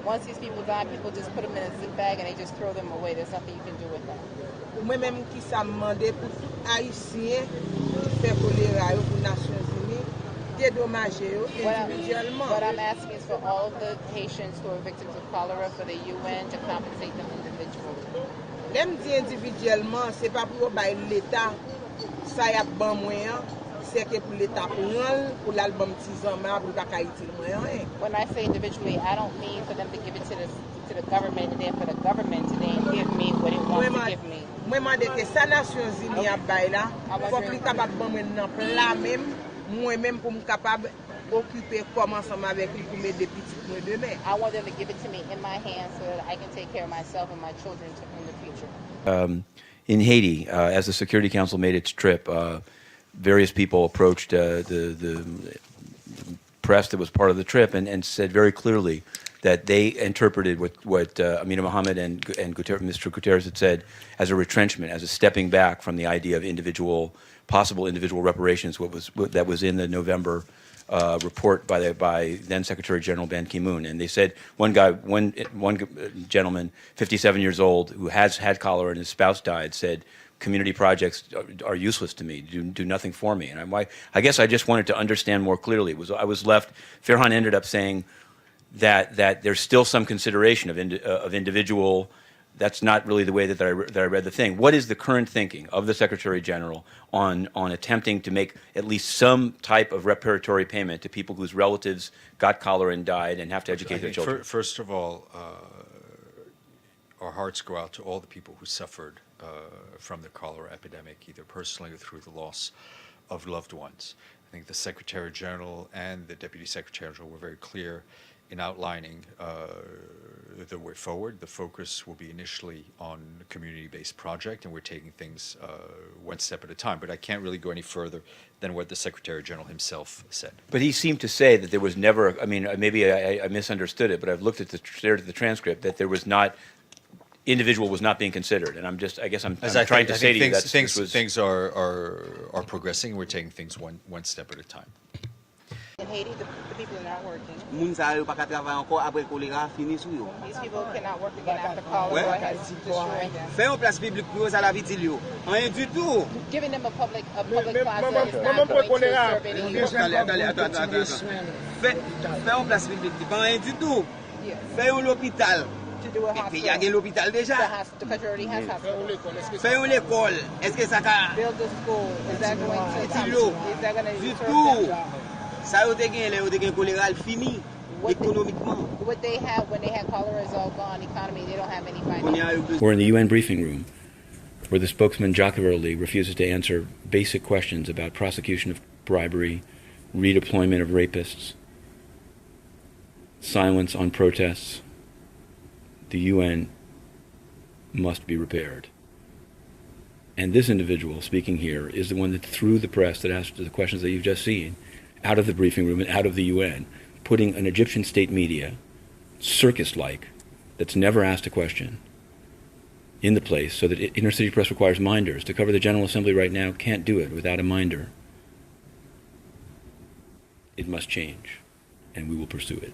once these people die, people just put them in a zip bag and they just throw them away. There's nothing you can do with them. Moi-même qui ça demandé pour tout haïtien qui fait choléra pour Nations Unies dédommager individuellement. What I'm asking is for all of the Haitians who are victims of cholera for the UN to compensate them individually. L'aime dit individuellement, c'est pas pour l'État ça y a bon moyen, c'est que pour l'État prendre pour l'album Tizama pour pas Haïti le moyen. When I say individually, I don't mean for them to give it to the government and then for the government to then give me what it wants to give me. Moi demande que ça Nations Unies a bail là, faut qu'il capable bon maintenant là même moi-même pour me capable occuper comme ensemble avec lui pour mettre des petits points demain. I want them to give it to me in my hands so that I can take care of myself and my children in the future. In Haiti, as the Security Council made its trip, various people approached the press that was part of the trip and said very clearly that they interpreted what Amina Mohammed and Mr. Guterres had said as a retrenchment, as a stepping back from the idea of possible individual reparations, that was in the November report by then Secretary General Ban Ki-moon. And they said one gentleman, 57 years old, who has had cholera and his spouse died, said, community projects are useless to me, do nothing for me. And I guess I just wanted to understand more clearly. I was left, Farhan ended up saying that there's still some consideration of individual. That's not really the way that I read the thing. What is the current thinking of the Secretary General on attempting to make at least some type of reparatory payment to people whose relatives got cholera and died and have to educate their children? First of all, our hearts go out to all the people who suffered from the cholera epidemic, either personally or through the loss of loved ones. I think the Secretary General and the Deputy Secretary General were very clear in outlining the way forward. The focus will be initially on a community-based project, and we're taking things one step at a time. But I can't really go any further than what the Secretary General himself said. But he seemed to say that there was never, I mean, maybe I misunderstood it, but I've looked at the transcript, that there was not, individual was not being considered. And I'm trying to say to you that things are progressing. We're taking things one step at a time. In Haiti, the people are not working. These people cannot work again after cholera has destroyed them. Fais une place publique pour eux, ça la vie de l'eau. Rien du tout. Giving them a public plaza is not going to serve any use. Attends. Fais une place publique, pas rien du tout. Fais un hôpital. Il y a un hôpital déjà. The country already has hospitals. Fais une école. Est-ce que ça va? Build a school. Is that going to serve Du them? tout. Ça a été gagné choléra fini économiquement. What they had when they had cholera is all gone. Economy, they don't have any finance. We're in the UN briefing room, where the spokesman Dujarric refuses to answer basic questions about prosecution of bribery, redeployment of rapists, silence on protests. The UN must be repaired. And this individual speaking here is the one that threw the press that asked the questions that you've just seen out of the briefing room and out of the UN, putting an Egyptian state media, circus-like, that's never asked a question, in the place, so that inner city press requires minders. To cover the General Assembly right now can't do it without a minder. It must change, and we will pursue it.